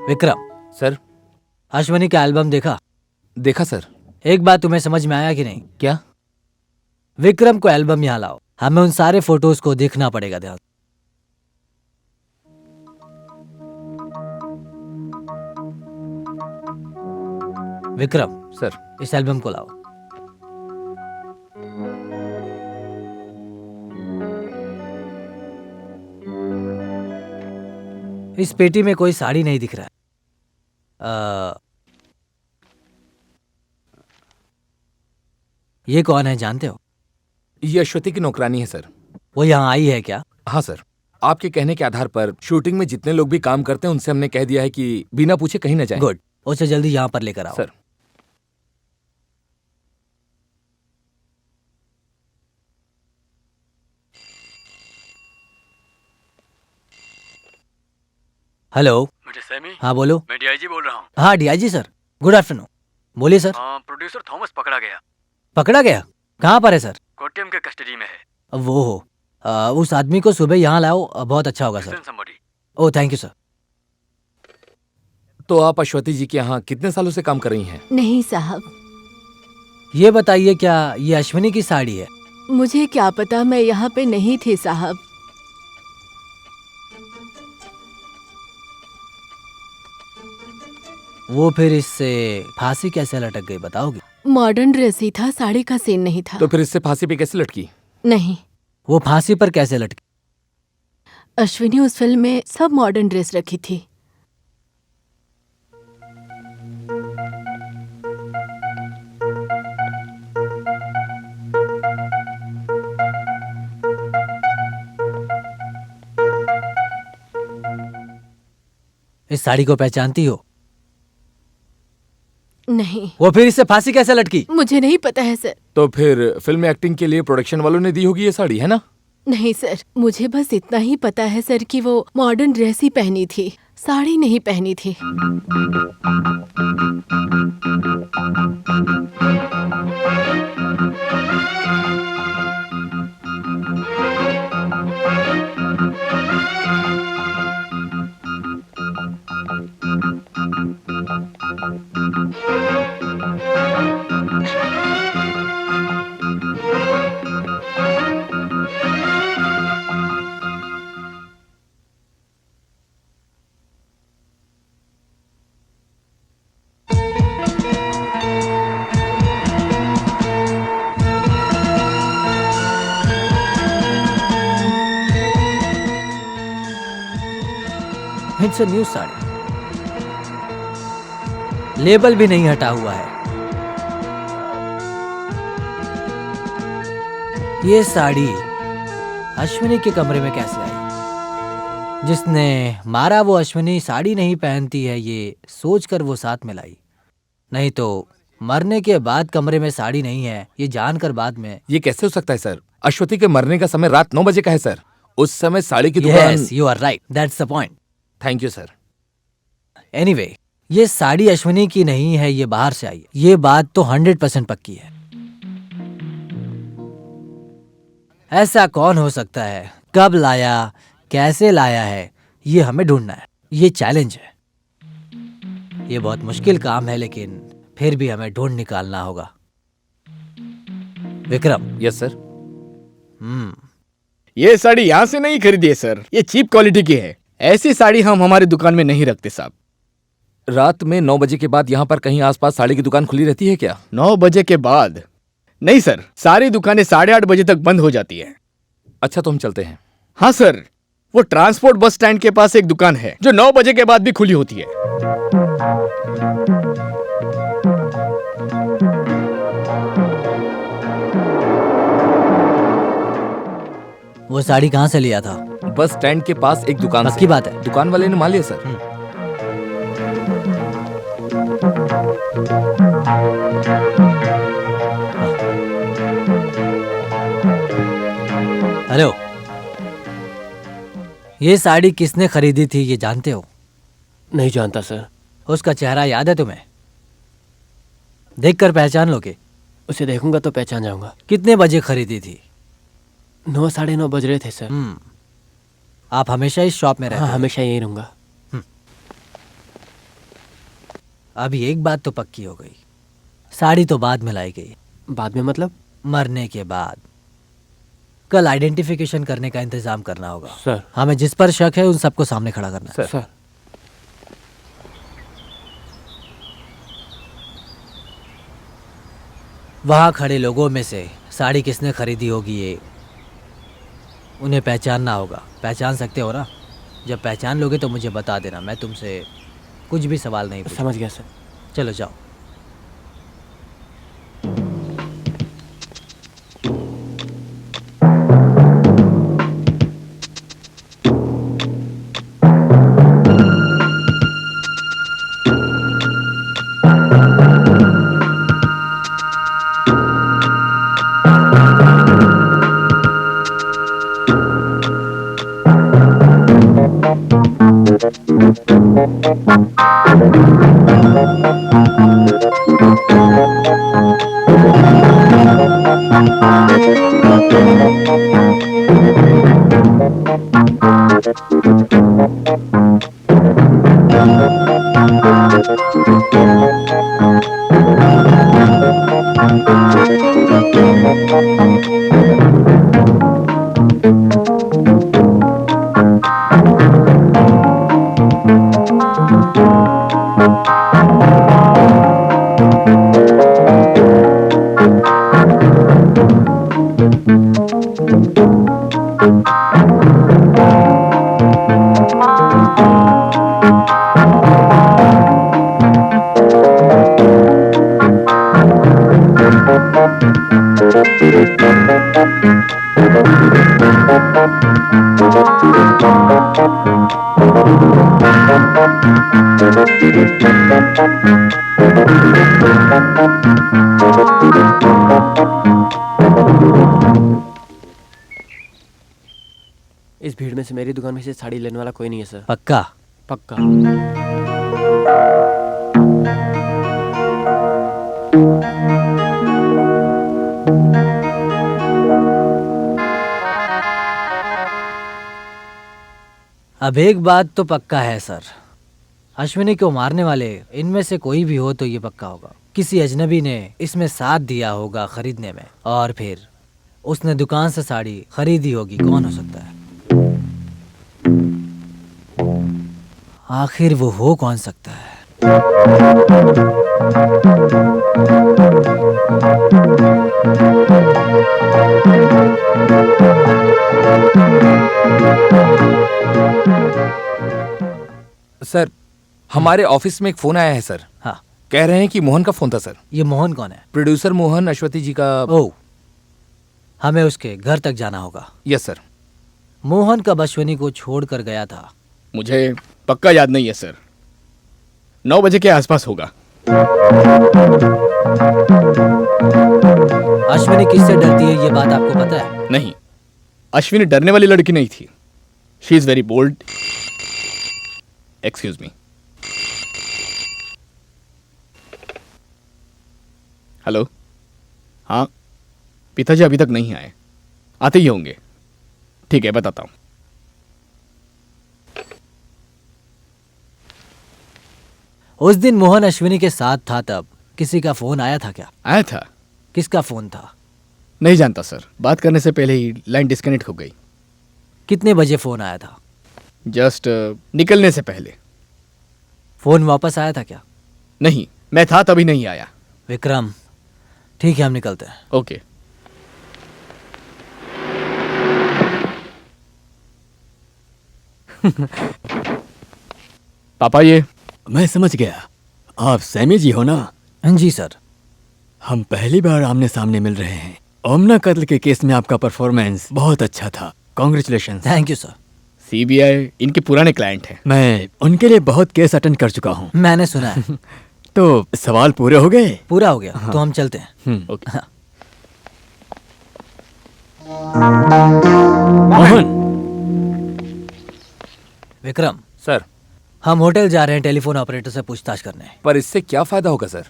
Vikram, sir. Ashwani का album देखा? देखा सर। एक बात तुम्हें समझ में आया कि नहीं? क्या? विक्रम को एल्बम यहाँ लाओ, हमें उन सारे फोटोज को देखना पड़ेगा। ध्यान। विक्रम सर। इस एल्बम को लाओ। इस पेटी में कोई साड़ी नहीं दिख रहा है। ये कौन है जानते हो? ये अश्वती की नौकरानी है सर। वो यहाँ आई है क्या? हाँ सर, आपके कहने के आधार पर शूटिंग में जितने लोग भी काम करते हैं उनसे हमने कह दिया है कि बिना पूछे कहीं न जाएं। गुड, उसे जल्दी यहाँ पर लेकर आओ। सर। हेलो। Mister Sammy. हाँ बोलो। मैं डीआईजी बोल रहा हूँ। हाँ डीआईजी सर, गुड आफ्टरनून। बोलिए सर। प्रोड्यूसर थॉमस पकड़ा गया। पकड़ा गया? कहाँ पर है सर? कोट्यम के कस्टडी में है। वो हो, उस आदमी को सुबह यहाँ लाओ, बहुत अच्छा होगा sir. Oh thank you sir. तो आप अश्वती जी के यहाँ कितने सालों से काम कर रही हैं? नहीं साहब। ये बताइए, क्या ये अश्विनी की साड़ी है? मुझे क्या पता, मैं यहाँ पे नहीं थी साहब। वो फिर इससे फांसी कैसे लटक गई बताओगी? मॉडर्न ड्रेस ही था, साड़ी का सीन नहीं था। तो फिर इससे फांसी पे कैसे लटकी? नहीं। वो फांसी पर कैसे लटकी? अश्विनी उस फिल्म में सब मॉडर्न ड्रेस रखी थी। इस साड़ी को पहचानती हो? नहीं। वो फिर इससे फांसी कैसे लटकी? मुझे नहीं पता है सर। तो फिर फिल्म में एक्टिंग के लिए प्रोडक्शन वालों ने दी होगी ये साड़ी, है ना? नहीं सर, मुझे बस इतना ही पता है सर कि वो मॉडर्न ड्रेस ही पहनी थी, साड़ी नहीं पहनी थी। It's a new sari, label भी नहीं हटा हुआ है। ये साड़ी अश्विनी के कमरे में कैसे आई? जिसने मारा वो अश्विनी साड़ी नहीं पहनती है, ये सोचकर वो साथ में लाई। नहीं तो मरने के बाद कमरे में साड़ी नहीं है, ये जानकर बाद में। ये कैसे हो सकता है सर? अश्वती के मरने का समय रात 9 बजे का है सर। उस समय साड़ी की दुकान। Yes, you are right. That's the point. Thank you sir. Anyway, ये साड़ी अश्विनी की नहीं है, ये बाहर से आई है। ये बात तो 100% पक्की है। ऐसा कौन हो सकता है? कब लाया, कैसे लाया है, ये हमें ढूंढना है। ये चैलेंज है। ये बहुत मुश्किल काम है, लेकिन फिर भी हमें ढूंढ निकालना होगा। विक्रम। Yes sir. ये साड़ी यहाँ से नहीं खरीदी है सर, ये चीप क्वालिटी की है। ऐसी साड़ी हम हमारी दुकान में नहीं रखते साहब। रात में 9 बजे के बाद यहाँ पर कहीं आसपास साड़ी की दुकान खुली रहती है क्या? 9 बजे के बाद नहीं सर, सारी दुकानें 8:30 बजे तक बंद हो जाती है। अच्छा तो हम चलते हैं। हाँ सर, वो ट्रांसपोर्ट बस स्टैंड के पास एक दुकान है जो 9 बजे के बाद भी खुली होती है। वो साड़ी कहाँ से लिया था? बस स्टैंड के पास एक दुकान पक्की बात है? दुकान वाले ने मान लिया सर। हेलो, ये साड़ी किसने खरीदी थी ये जानते हो? नहीं जानता सर। उसका चेहरा याद है तुम्हें? देखकर पहचान लोगे? उसे देखूंगा तो पहचान जाऊंगा। कितने बजे खरीदी थी? 9 साढ़े 9 बज रहे थे सर। आप हमेशा इस शॉप में रहते? हाँ, हमेशा यहीं रहूंगा। अभी एक बात तो पक्की हो गई, साड़ी तो बाद में लाई गई, बाद में मतलब? मरने के बाद। कल आइडेंटिफिकेशन करने का इंतजाम करना होगा। सर। हमें जिस पर शक है उन सबको सामने खड़ा करना है। सर। वहां खड़े लोगों में से साड़ी किसने खरीदी होगी ये उन्हें पहचानना होगा। पहचान सकते हो ना? जब पहचान लोगे तो मुझे बता देना, मैं तुमसे कुछ भी सवाल नहीं पूछूंगा। समझ गया सर। चलो जाओ। इस भीड़ में से मेरी दुकान में से साड़ी लेने वाला कोई नहीं है सर। पक्का? पक्का। अब एक बात तो पक्का है सर, अश्विनी को मारने वाले इनमें से कोई भी हो तो ये पक्का होगा किसी अजनबी ने इसमें साथ दिया होगा खरीदने में, और फिर उसने दुकान से साड़ी खरीदी होगी। कौन हो सकता है? आखिर वो हो कौन सकता है? सर, हमारे ऑफिस में एक फोन आया है सर। हाँ, कह रहे हैं कि मोहन का फोन था सर। ये मोहन कौन है? प्रोड्यूसर मोहन, अश्वती जी का। ओह, हमें उसके घर तक जाना होगा। Yes sir. मोहन कब अश्विनी को छोड़कर गया था? मुझे पक्का याद नहीं है सर, 9 बजे के आसपास होगा। अश्विनी किससे डरती है ये बात आपको पता है? नहीं, अश्विनी डरने वाली लड़की नहीं थी। She is very bold. Excuse me. Hello. हाँ, पिताजी अभी तक नहीं आए, आते ही होंगे। ठीक है, बताता हूँ। उस दिन मोहन अश्विनी के साथ था, तब किसी का फोन आया था क्या? आया था। किसका फोन था? नहीं जानता सर, बात करने से पहले ही लाइन डिस्कनेक्ट हो गई। कितने बजे फोन आया था? जस्ट निकलने से पहले। फोन वापस आया था क्या? नहीं, मैं था तभी नहीं आया। विक्रम, ठीक है हम निकलते हैं। ओके। पापा, ये मैं समझ गया, आप सैमी जी हो ना? जी सर। हम पहली बार आमने सामने मिल रहे हैं। ओमना कत्ल के केस में आपका परफॉर्मेंस बहुत अच्छा था। Congratulation. Thank you sir. CBI इनके पुराने क्लाइंट हैं। मैं उनके लिए बहुत केस अटेंड कर चुका हूँ। मैंने सुना है। तो सवाल पूरे हो गए? पूरा हो गया। तो हम चलते हैं। ओके। मोहन, विक्रम, सर, हम होटल जा रहे हैं टेलीफोन ऑपरेटर से पूछताछ करने। पर इससे क्या फायदा होगा सर?